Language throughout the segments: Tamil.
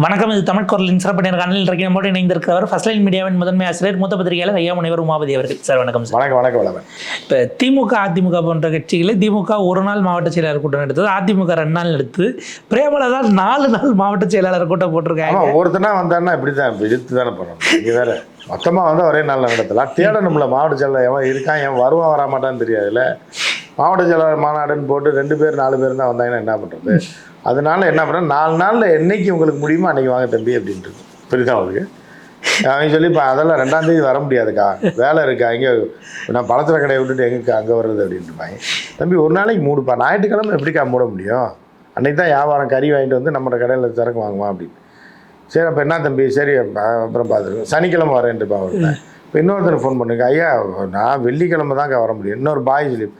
வணக்கம். இது தமிழ் குரலின் சிறப்பு நேர்காணலில் இன்றைக்கு நம்மோடு இணைந்திருக்கிறவர் ஃபர்ஸ்ட் லைன் மீடியாவின் முதன்மை ஆசிரியர் மூத்த பத்திரிகையாளர் ஐயா முனைவர் உமாபதி அவர்கள். சார் வணக்கம் சார். வணக்கம். இப்போ திமுக அதிமுக போன்ற கட்சிகளில் திமுக ஒரு நாள் மாவட்ட செயலாளர் கூட்டம் எடுத்தது, அதிமுக 2 நாள் எடுத்து, பிரேமலதா 4 நாள் மாவட்ட செயலாளர் கூட்டம் போட்டிருக்காங்க. ஒருத்தனா வந்தாருன்னா இப்படி தான் இழுத்து தானே பண்ணணும். இங்கே வேற மொத்தமாக வந்து ஒரே நாள் நடத்தலாம். தேடணும்ல மாவட்ட செயலாளர் எவன் இருக்கான், எவன் வருவான் வராமாட்டான்னு தெரியாதுல்ல. மாவட்ட செயலாளர் மாநாடுன்னு போட்டு 2 பேர் 4 பேர் தான் வந்தாங்கன்னா என்ன பண்ணுறது? அதனால என்ன பண்ணுறேன், 4 நாளில் என்னைக்கு உங்களுக்கு முடியுமோ அன்றைக்கி வாங்க தம்பி அப்படின்ட்டு புரியுதா உங்களுக்கு? அவங்க சொல்லி இப்போ அதெல்லாம் 2ஆம் தேதி வர முடியாதுக்கா, வேலை இருக்கா, இங்கே நான் பழத்தில் கடையை விட்டுட்டு எங்கே அங்கே வர்றது அப்படின்ட்டுப்பாங்க. தம்பி ஒரு நாளைக்கு மூடுப்பா, ஞாயிற்றுக்கிழமை எப்படிக்கா மூட முடியும்? அன்றைக்கி தான் வியாபாரம் கறி வாங்கிட்டு வந்து நம்ம கடையில் சரக்கு வாங்குவான் அப்படின்னு. சரி அப்போ என்ன தம்பி, சரி அப்புறம் பார்த்துருக்கோம், சனிக்கிழமை வரேன்ட்டுப்பா அவர்கிட்ட. இப்போ இன்னொருத்தருக்கு ஃபோன் பண்ணுங்க, ஐயா நான் வெள்ளிக்கிழமை தான்க்கா வர முடியும். இன்னொரு பாய் சொல்லி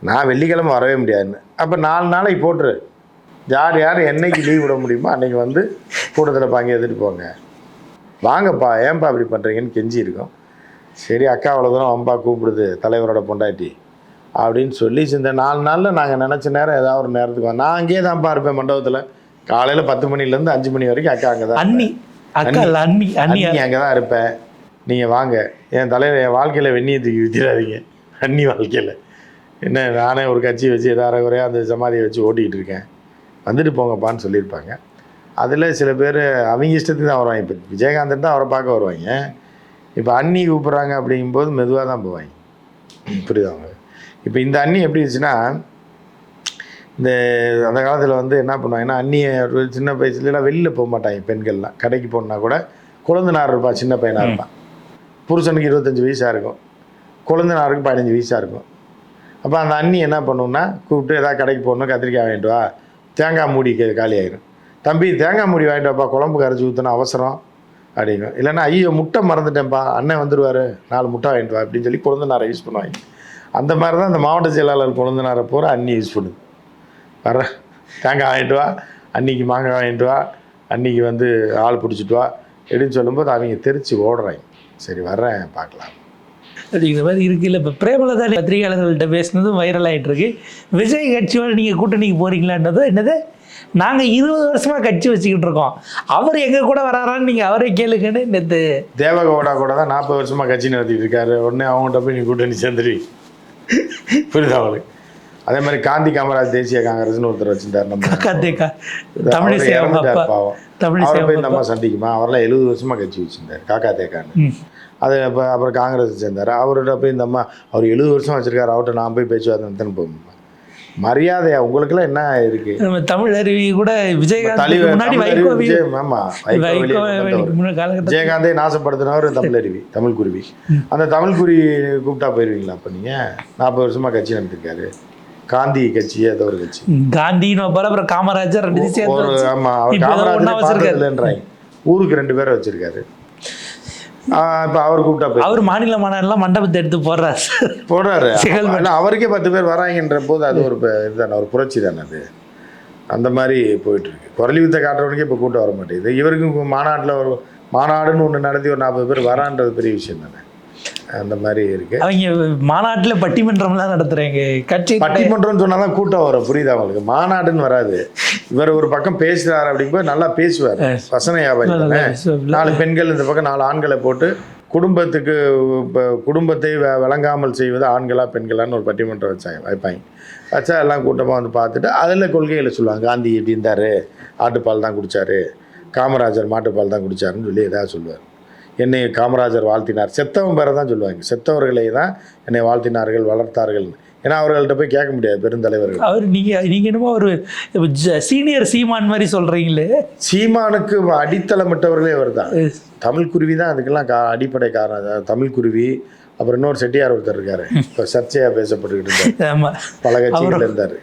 நான் வெள்ளிக்கிழமை வரவே முடியாதுன்னு. அப்போ 4 நாளைக்கு போட்டுரு, யார் என்னைக்கு லீவ் விட முடியுமோ அன்றைக்கி வந்து கூட்டத்தில் பாங்கி எடுத்துகிட்டு போங்க, வாங்கப்பா, ஏன்பா அப்படி பண்ணுறீங்கன்னு கெஞ்சி இருக்கோம். சரி அக்கா அவ்வளோ தூரம் அம்பா கூப்பிடுது தலைவரோட பொண்டாட்டி அப்படின்னு சொல்லி இந்த 4 நாளில் நாங்கள் நினச்ச நேரம் ஏதாவது ஒரு நேரத்துக்கு நான் அங்கேயே தான்ப்பா இருப்பேன் மண்டபத்தில். காலையில் 10 மணிலேருந்து 5 மணி வரைக்கும் அக்கா அங்கே தான், அண்ணி அங்கே தான் இருப்பேன். நீங்கள் வாங்க, என் தலைவர் என் வாழ்க்கையில் வெந்நியை தூக்கி வித்திடாதீங்க. அண்ணி வாழ்க்கையில் என்ன, நானே ஒரு கட்சி வச்சு ஏதாவது குறையாக அந்த சமாதியை வச்சு ஓட்டிகிட்டு இருக்கேன், வந்துட்டு போங்கப்பான்னு சொல்லியிருப்பாங்க. அதில் சில பேர் அவங்க இஷ்டத்துக்கு தான் வருவாங்க. இப்போ விஜயகாந்தன் தான் அவரை பார்க்க வருவாங்க. இப்போ அண்ணி கூப்பிட்றாங்க அப்படிங்கும்போது மெதுவாக தான் போவாங்க, புரியுதாங்க? இப்போ இந்த அண்ணி எப்படி இருந்துச்சுன்னா, இந்த அந்த காலத்தில் வந்து என்ன பண்ணுவாங்கன்னா, அண்ணியை சின்ன வயசுலாம் வெளியில் போக மாட்டாங்க பெண்கள்லாம். கடைக்கு போனால் கூட குழந்தனார் இருப்பான், சின்ன பையனாக இருப்பான். புருஷனுக்கு 25 வயசாக இருக்கும், குழந்தனாருக்கு 15 வயசாக இருக்கும். அப்போ அந்த அண்ணி என்ன பண்ணுன்னா, கூப்பிட்டு ஏதாவது கடைக்கு போகணும், கத்திரிக்காய் வாங்கிட்டு வா, தேங்காய் மூடி காலி ஆகிடும், தம்பி தேங்காய் மூடி வாங்கிட்டு வாப்பா, குழம்பு கரைச்சி ஊற்றணும் அவசரம் அப்படிங்க. இல்லைன்னா ஐயோ முட்டை மறந்துட்டேன்ப்பா, அண்ணன் வந்துடுவார், 4 முட்டை வாங்கிட்டு வா அப்படின்னு சொல்லி குழந்தனாரை யூஸ் பண்ணுவாங்க. அந்த மாதிரி தான் இந்த மாவட்ட செயலாளர் குழந்தனாரை பூரா அண்ணி யூஸ் பண்ணுது. வர்ற தேங்காய் வாங்கிட்டு வா, அன்றைக்கி மாங்காய் வாங்கிட்டு வா, அன்றைக்கி வந்து ஆள் பிடிச்சிட்டு வா அப்படின்னு சொல்லும்போது அவங்க தெரிச்சு ஓடுறாங்க. சரி வர்றேன் பார்க்கலாம் அப்படிங்கிற மாதிரி இருக்குது. இல்லை இப்போ பிரேமலதா பத்திரிகையாளர்கள்ட்ட பேசினதும் வைரல் ஆகிட்டு இருக்கு. விஜய் கட்சியோட நீங்கள் கூட்டணிக்கு போகிறீங்களான்னதோ என்னது, நாங்கள் 20 வருஷமாக கட்சி வச்சுக்கிட்டு இருக்கோம், அவர் எங்கள் கூட வராரான்னு நீங்கள் அவரே கேளுங்கன்னு நேற்று தேவகவுடா கூட தான் 40 வருஷமாக கட்சி நடத்திட்டு இருக்காரு. உடனே அவங்கள்ட்ட போய் நீ கூட்டணி சேர்ந்துருவி, புரியுதா அவங்களுக்கு? அதே மாதிரி காந்தி காமராஜ் தேசிய காங்கிரஸ்னு ஒருத்தர் வச்சுருந்தார், நம்ம போய் நம்ம சந்திக்குமா, அவரெல்லாம் 70 வருஷமாக கட்சி வச்சுருந்தார், காக்கா தேக்கான்னு. அது இப்போ அப்புறம் காங்கிரஸ் சேர்ந்தார். அவர்கிட்ட போய் இந்த அம்மா அவர் 70 வருஷம் வச்சுருக்காரு, அவர்கிட்ட நான் போய் பேச்சுவார்த்தை போகும் மரியாதையா உங்களுக்குலாம் என்ன இருக்கு? தமிழ் அருவி கூட விஜயகாந்தே நாசப்படுத்தினவர் தமிழ் அருவி, தமிழ் குருவி. அந்த தமிழ் குருவி கூப்பிட்டா போயிருவீங்களா? அப்போ நீங்கள் 40 வருஷமாக கட்சி நடத்திருக்காரு, காந்தி கட்சி, ஏதோ ஒரு கட்சி, காந்தின்னு காமராஜர் ஆமாம், அவர் காமராஜர் இல்லைன்றாங்க, ஊருக்கு 2 பேரை வச்சிருக்காரு. இப்போ அவர் கூப்பிட்டா போய் அவர் மாநில மாநாடுலாம் மண்டபத்தை எடுத்து போடுறாரு. அவருக்கே 10 பேர் வராங்கன்ற போது அது ஒரு இதுதானே, ஒரு புரட்சி தானே அது. அந்த மாதிரி போயிட்டுருக்கு. குரலி வித்தை காட்டுறவனுக்கே இப்போ கூட்டம் வர மாட்டேங்குது. இவருக்கும் மாநாட்டில் ஒரு மாநாடுன்னு ஒன்று நடத்தி ஒரு 40 பேர் வரான்றது பெரிய விஷயம் தானே. அந்த மாதிரி இருக்குது. அவங்க மாநாட்டில் பட்டிமன்றம்லாம் நடத்துகிறாங்க. கட்சி பட்டிமன்றம்னு சொன்னால் தான் கூட்டம் வரும், புரியுதா அவங்களுக்கு? மாநாடுன்னு வராது. இவர் ஒரு பக்கம் பேசுகிறார் அப்படிங்கும்போது நல்லா பேசுவார், வசன வியாபாரி. 4 பெண்கள் இந்த பக்கம் 4 ஆண்களை போட்டு குடும்பத்தை விளங்காமல் செய்வது ஆண்களா பெண்களான்னு ஒரு பட்டிமன்றம் வைப்பாங்க. வச்சா எல்லாம் கூட்டமாக வந்து பார்த்துட்டு அதில் கொள்கைகளை சொல்லுவாங்க. காந்தி எப்படி இருந்தார், ஆட்டுப்பால் தான் குடித்தார், காமராஜர் மாட்டுப்பால் தான் குடித்தாருன்னு சொல்லி ஏதாவது சொல்லுவார். என்னை காமராஜர் வாழ்த்தினார், செத்தவன் பேரை தான் சொல்லுவாங்க, செத்தவர்களை தான் என்னை வாழ்த்தினார்கள் வளர்த்தார்கள். ஏன்னா அவர்கள்ட்ட போய் கேட்க முடியாது பெருந்தலைவர்கள். அவர் நீங்கள் என்னமோ ஒரு சீனியர் சீமான் மாதிரி சொல்கிறீங்களே. சீமானுக்கு அடித்தளமிட்டவர்களே அவர் தான். தமிழ் குருவி தான் அதுக்கெல்லாம் அடிப்படை காரணம். தமிழ் குருவி, அப்புறம் இன்னொரு செட்டியார் ஒருத்தர் இருக்காரு, இப்போ சர்ச்சையாக பேசப்பட்டுக்கிட்டு இருந்தார், பல கட்சிகள் இருந்தார்,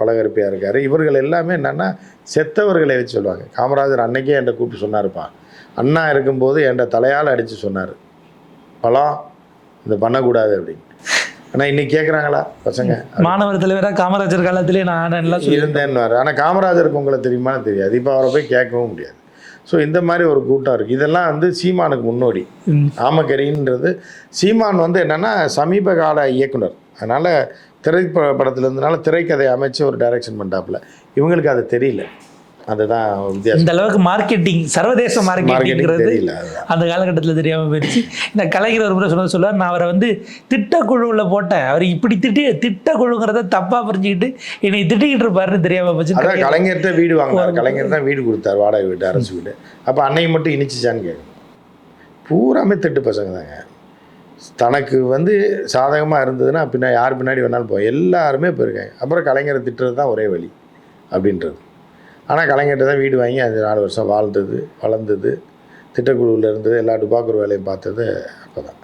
பழகருப்பையா இருக்கார். இவர்கள் எல்லாமே என்னென்னா செத்தவர்களை வச்சு சொல்லுவாங்க. காமராஜர் அன்னைக்கே என்கிட்ட கூப்பிட்டு சொன்னார்ப்பா, அண்ணா இருக்கும்போது என்கிட்ட தலையால் அடித்து சொன்னார், பழம் இந்த பண்ணக்கூடாது அப்படின்னு. ஆனால் இன்னைக்கு கேட்குறாங்களா பசங்க? மாணவர் தலைவராக காமராஜர் காலத்திலே நான் எல்லாம் இருந்தேன்னு. ஆனால் காமராஜருக்கு உங்களை தெரியுமான்னு தெரியாது, இப்போ அவரை போய் கேட்கவும் முடியாது. ஸோ இந்த மாதிரி ஒரு கூட்டம் இருக்குது. இதெல்லாம் வந்து சீமானுக்கு முன்னோடி. ஆமக்கரின்றது சீமான் வந்து என்னென்னா சமீப கால இயக்குனர், அதனால் திரைப்படத்தில் இருந்தனால திரைக்கதை அமைச்சு ஒரு டைரக்ஷன் பண்ணிட்டாப்புல. இவங்களுக்கு அது தெரியல. அதுதான் வித்தியாசம். இந்த அளவுக்கு மார்க்கெட்டிங், சர்வதேச மார்க்கெட்டிங்கிறது தெரியல. அந்த காலகட்டத்தில் தெரியாமல் போயிடுச்சு. இந்த கலைஞர் ஒரு முறை சொல்லுவார், நான் அவரை வந்து திட்டக்குழுவில் போட்டேன், அவர் இப்படி திட்டக்குழுங்கிறத தப்பாக புரிஞ்சுக்கிட்டு என்னை திட்டிக்கிட்டு இருப்பாருன்னு தெரியாமல் போச்சு. அதான் கலைஞர்கிட்ட வீடு வாங்கினார், கலைஞர் தான் வீடு கொடுத்தார், வாடகை வீடு, அரசு வீடு. அப்போ அன்னைக்கு மட்டும் இனிச்சிச்சான்னு கேட்கணும். பூராமே திட்டு பசங்க தாங்க. தனக்கு வந்து சாதகமாக இருந்ததுன்னா யார் பின்னாடி வேணாலும் போய் எல்லாருமே போயிருக்காங்க. அப்புறம் கலைஞரை திட்டுறது தான் ஒரே வழி அப்படின்றது. ஆனால் கலைஞர்கிட்ட தான் வீடு வாங்கி 4 வருஷம் வளர்ந்தது, திட்டக்குழுவில் இருந்தது, எல்லா டுபாக்கூர் வேலையும் பார்த்தது அப்போ தான்.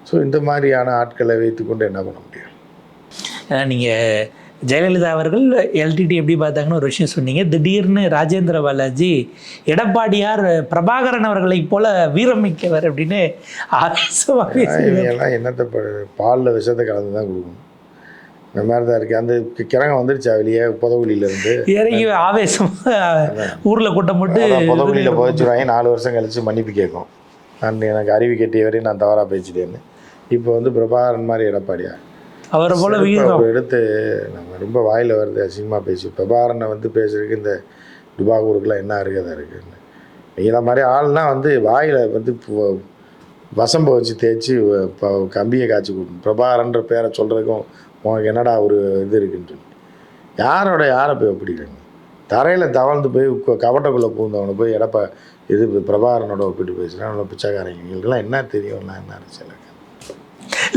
ஸோ இந்த மாதிரியான ஆட்களை வைத்துக்கொண்டு என்ன பண்ண முடியும்? நீங்கள் ஜெயலலிதா அவர்கள் எல்டிடி எப்படி பார்த்தாங்கன்னு ஒரு விஷயம் சொன்னீங்க. திடீர்னு ராஜேந்திர பாலாஜி எடப்பாடியார் பிரபாகரன் அவர்களை போல வீரமிக்கவர் அப்படின்னு எல்லாம் என்னத்தை பாலில் விஷத்தை கலந்து தான் கொடுக்கணும். இந்த மாதிரி தான் இருக்குது. அந்த கிரகம் வந்துருச்சா வெளியே புதவுலியிலேருந்து இறங்கி ஆவேசமாக ஊரில் கூட்டம் போட்டு புதவுலியில் புதைச்சிடுவாங்க. 4 வருஷம் கழித்து மன்னிப்பு கேட்கும், நான் எனக்கு அறிவு கட்டிய வரையும் நான் தவறாக பேசிட்டேன்னு. இப்போ வந்து பிரபாகரன் மாதிரி எடப்பாடியா அவரை போல எடுத்து நம்ம ரொம்ப வாயில் வருது அசிங்கமாக பேசி. பிரபாகரனை வந்து பேசுறதுக்கு இந்த டுபாகூருக்குலாம் என்ன இருக்குது அதை இருக்குன்னு. இதை மாதிரி ஆள்லாம் வந்து வாயில் வந்து வசம்பை வச்சு தேய்ச்சி கம்பியை காய்ச்சி கொடுக்கணும். பிரபாகரன்ற பேரை சொல்கிறதுக்கும் உனக்கு என்னடா ஒரு இது இருக்குன்னு சொல்லி யாரை போய் ஒப்பிடிக்கிறாங்க? தரையில் தவழ்ந்து போய் கவட்டைக்குள்ளே பூந்தவனை போய் பிரபாகரனோட ஒப்பிட்டு பேசுகிறேன். அவனோட பிச்சைக்காரங்க எங்களுக்கெல்லாம் என்ன தெரியும்னா என்ன அரசியல் இல்லை.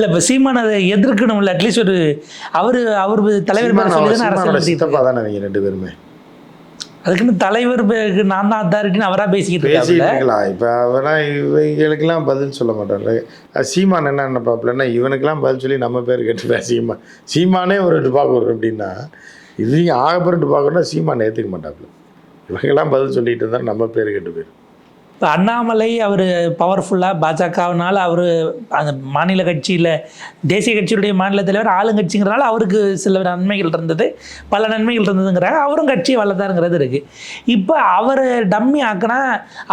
இப்போ சீமான் அதை எதிர்க்கணும்ல, அட்லீஸ்ட் ஒரு அவர் தலைவர் சித்தப்பா தானே அவங்க 2 பேருமே. அதுக்குன்னு தலைவர் நான் தான் அத்தாரிட்டின்னு அவராக பேசிக்கிட்டு இருக்கலாம். இப்போ அவராக இவங்களுக்கெல்லாம் பதில் சொல்ல மாட்டார்ல. சீமான் என்ன நினைப்பாப்புலன்னா இவனுக்கெல்லாம் பதில் சொல்லி நம்ம பேர் கேட்டு பேசியுமா. சீமானே ஒரு டுபாக்கூர் அப்படின்னா இது ஆகப்பெரும் டுபாக்கூர்னா சீமான் ஏற்றுக்க மாட்டாப்புல. இவங்கெல்லாம் பதில் சொல்லிட்டு இருந்தால் நம்ம பேர் கேட்டு போயிடும். இப்போ அண்ணாமலை அவர் பவர்ஃபுல்லாக பாஜகவினால் அவர் அந்த மாநில கட்சியில் தேசிய கட்சியுடைய மாநில தலைவர் ஆளுங்கட்சிங்கிறனால அவருக்கு சில நன்மைகள் இருந்தது, பல நன்மைகள் இருந்ததுங்கிறாங்க. அவரும் கட்சியை வளர்த்தாருங்கிறது இருக்குது. இப்போ அவர் டம்மி ஆக்கினா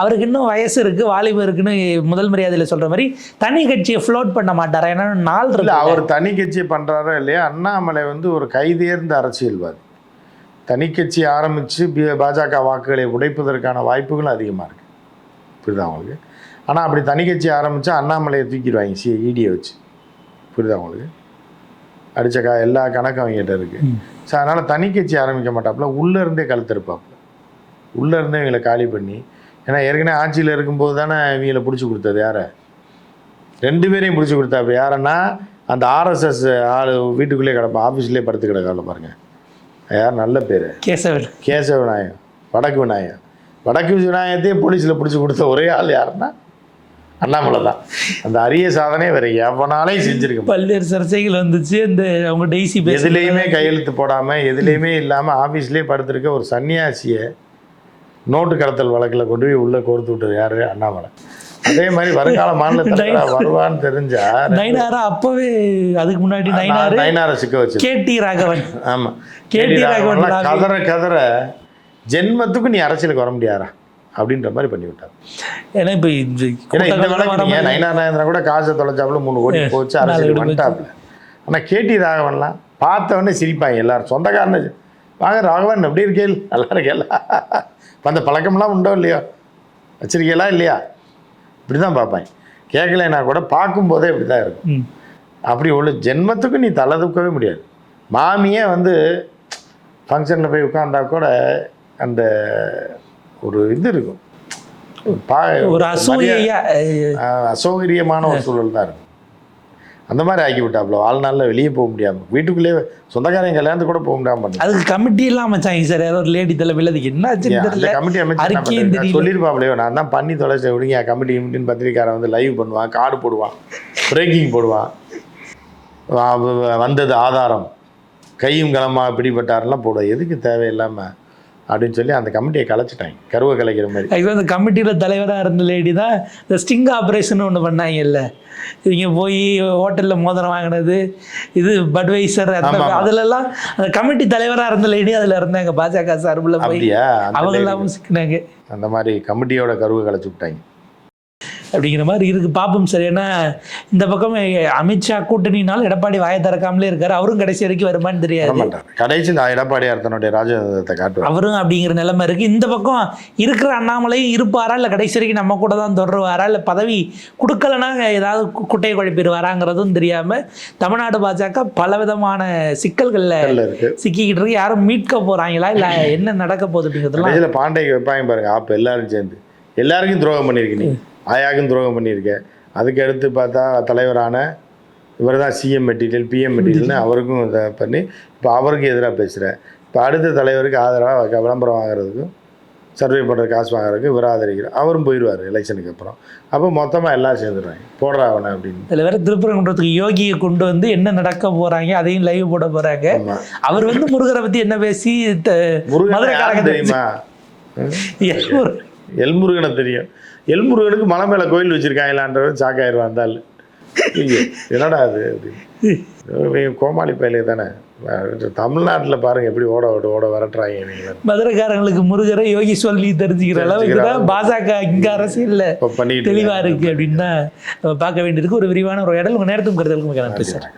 அவருக்கு இன்னும் வயசு இருக்குது, வாலிபம் இருக்குன்னு முதல் மரியாதையில் சொல்கிற மாதிரி தனி கட்சியை ஃப்ளோட் பண்ண மாட்டார். ஏன்னா நாள் இல்லை அவர் தனி கட்சியை பண்ணுறாரோ இல்லையா. அண்ணாமலை வந்து ஒரு கைதேர்ந்த அரசியல்வாதி. தனி கட்சி ஆரம்பித்து பாஜக வாக்குகளை உடைப்பதற்கான வாய்ப்புகளும் அதிகமாக இருக்குது. புரியுதா அவங்களுக்கு? ஆனால் அப்படி தனி கட்சி ஆரம்பித்தா அண்ணாமலையை தூக்கிடுவாங்க இடியை வச்சு. புரியுதா அவங்களுக்கு? அடித்த எல்லா கணக்கும் அவங்ககிட்ட இருக்குது. ஸோ அதனால் தனி கட்சி ஆரம்பிக்க மாட்டாப்புல, உள்ளேருந்தே கழுத்தெடுப்பாப்புல. உள்ளேருந்தே இவங்களை காலி பண்ணி, ஏன்னா ஏற்கனவே ஆட்சியில் இருக்கும்போது தானே இவங்களை பிடிச்சி கொடுத்தது. யாரை? 2 பேரையும் பிடிச்சி கொடுத்தாப்பு. யாருன்னா அந்த ஆர்எஸ்எஸ் ஆள் வீட்டுக்குள்ளேயே கிடப்பா, ஆஃபீஸ்லேயே படுத்து கிடக்கால பாருங்கள். யார்? நல்ல பேர் கேசவ விநாயகம், வடக்கு விநாயகம். வடக்கு விநாயகத்தையே போலீஸில் பிடிச்சி கொடுத்த ஒரே ஆள் யாருன்னா அண்ணாமலை தான். அந்த அரிய சாதனை வேறு எவனாலையும் செஞ்சுருக்க. பல்வேறு சர்ச்சைகள் வந்துச்சு. இந்த அவங்க டெய்சி எதுலேயுமே கையெழுத்து போடாமல் எதுலேயுமே இல்லாமல் ஆஃபீஸ்லேயே படுத்திருக்க ஒரு சன்னியாசியை நோட்டு கடத்தல் வழக்கில் கொண்டு போய் உள்ளே கோர்த்து விட்டது யார்? அண்ணாமலை. அதே மாதிரி வருங்கால மாநில வருவான்னு தெரிஞ்சா நயினாரா அப்பவே அதுக்கு முன்னாடி நயினாரை சிக்க வச்சு கேடி ராகவன். ஆமாம், கேடி ராகவன் கதற ஜென்மத்துக்கு நீ அரசியலுக்கு வர முடியாரா அப்படின்ற மாதிரி பண்ணி விட்டார். ஏன்னா இப்போ இந்த வழக்கு நயினார் நாயந்திரா கூட காசை தொலைச்சாப்புல 3 கோடி போச்சு, அரசியல் வந்துட்டாப்புல. ஆனால் கேடி ராகவன்லாம் பார்த்தவொடனே சிரிப்பாங்க எல்லாரும். சொந்தக்காரன்னு வாங்க ராகவன் எப்படி இருக்கேள், நல்லா இருக்கேல்ல, அந்த பழக்கம்லாம் உண்டோ இல்லையோ, வச்சிருக்கீங்களா இல்லையா, இப்படி தான் பார்ப்பாங்க. கேட்கலைன்னா கூட பார்க்கும்போதே இப்படி தான் இருக்கும். அப்படி உள்ள ஜென்மத்துக்கு நீ தலை தூக்கவே முடியாது. மாமியே வந்து ஃபங்க்ஷனில் போய் உட்கார்ந்தா கூட அந்த ஒரு இது இருக்கும், ஒரு அசௌகரியமான ஒரு சூழல் தான் இருக்கும். அந்த மாதிரி ஆக்கி விட்டாப்புல. வாழ்நாளில் வெளியே போக முடியாமல், வீட்டுக்குள்ளேயே சொந்தக்காரங்க கல்யாணத்துக்கு கூட போக முடியாமல். அதுக்கு கமிட்டி எல்லாம் அமைச்சாங்க சார். யாரோ ஒரு லேடி தலைமையில் அதுக்கு என்ன கமிட்டி அமைச்சு சொல்லியிருப்பாப்லையோ, நான் தான் பண்ணி தொலைச்சேன் விடுங்க கமிட்டி கமிட்டின்னு. பத்திரிக்காரன் வந்து லைவ் பண்ணுவான், கார்டு போடுவான், பிரேக்கிங் போடுவான், வந்தது ஆதாரம், கையும் களமாக பிடிபட்டாரெல்லாம் போடுவோம். எதுக்கு தேவையில்லாமல் அப்படின்னு சொல்லி அந்த கமிட்டியை கலைச்சிட்டாங்க, கருவை கலைக்கிற மாதிரி. ஆக்சுவலாக அந்த கமிட்டியில் தலைவராக இருந்த லேடி தான் இந்த ஸ்டிங் ஆப்ரேஷன் ஒன்று பண்ணாங்கல்ல. இவங்க போய் ஹோட்டலில் மோதிரம் வாங்கினது, இது பட்வைசர், அதுலலாம் அந்த கமிட்டி தலைவராக இருந்த லேடி அதில் இருந்தாங்க. பாஜக சார்பில் போய் அவங்க எல்லாம் சிக்கினாங்க. அந்த மாதிரி கமிட்டியோட கருவை கலைச்சி விட்டாங்க. அப்படிங்கிற மாதிரி இருக்குது. பார்ப்போம் சார். ஏன்னா இந்த பக்கம் அமித்ஷா கூட்டணினாலும் எடப்பாடி வாயை திறக்காமலே இருக்காரு. அவரும் கடைசி வரைக்கும் வருமானு தெரியாது. கடைசி இந்த எடப்பாடியார் தன்னுடைய ராஜதத்தை காட்டுவார். அவரும் அப்படிங்கிற நிலைமை இருக்குது. இந்த பக்கம் இருக்கிற அண்ணாமலையும் இருப்பாரா, இல்லை கடைசி வரைக்கும் நம்ம கூட தான் தொடருவாரா, இல்லை பதவி கொடுக்கலன்னா ஏதாவது குட்டையை குழப்பிடுவாராங்கிறதும் தெரியாமல் தமிழ்நாடு பாஜக பலவிதமான சிக்கல்களில் சிக்கிக்கிட்டு இருக்கு. யாரும் மீட்க போகிறாங்களா, இல்லை என்ன நடக்க போகுது அப்படிங்கிறதுலாம் இதில் பாண்டைக்கு வைப்பாங்க பாருங்க. அப்போ எல்லாரும் சேர்ந்து எல்லாருக்கும் துரோகம் பண்ணியிருக்கீங்க. ஆயாக்கும் துரோகம் பண்ணியிருக்கேன். அதுக்கு அடுத்து பார்த்தா தலைவரான இவர் தான் சிஎம் மெட்டீரியல் பிஎம் மெட்டீரியல்னு அவருக்கும் இதை பண்ணி இப்போ அவருக்கு எதிராக பேசுகிறேன். இப்போ அடுத்த தலைவருக்கு ஆதரவாக விளம்பரம் வாங்குறதுக்கும் சர்வே பண்ணுற காசு வாங்குறதுக்கு இவர் ஆதரிக்கிறார். அவரும் போயிடுவார் எலெக்ஷனுக்கு அப்புறம். அப்போ மொத்தமாக எல்லாம் சேர்ந்துடுறாங்க போடுறா அவனை அப்படின்னு. இதில் வேறு திருப்பரங்குன்றத்துக்கு யோகியை கொண்டு வந்து என்ன நடக்க போகிறாங்க அதையும் லைவ் போட போகிறாங்க. அவர் வந்து முருகரை பற்றி என்ன பேசி முருகன் தெரியுமா? எல்முருகனை தெரியும். எல்முருகனுக்கு மலை மேலே கோயில் வச்சுருக்காங்களான்றவர் சாக்காயிருவா இருந்தாலும். என்னடா அது அப்படின்னு கோமாளி பயிலே தானே. தமிழ்நாட்டில் பாருங்க எப்படி ஓட வரட்டுறாங்க. நீங்கள் மதுரைக்காரங்களுக்கு முருகரை யோகி சொல்லி தெரிஞ்சுக்கிற அளவுக்கு தான் பாஜக இங்கே அரசியலில் தெளிவாக இருக்குது அப்படின்னு தான் பார்க்க வேண்டியிருக்கு. ஒரு விரிவான ஒரு இடம் உங்கள் நேரத்துக்கும் கருதலுக்கும் நன்றி சார்.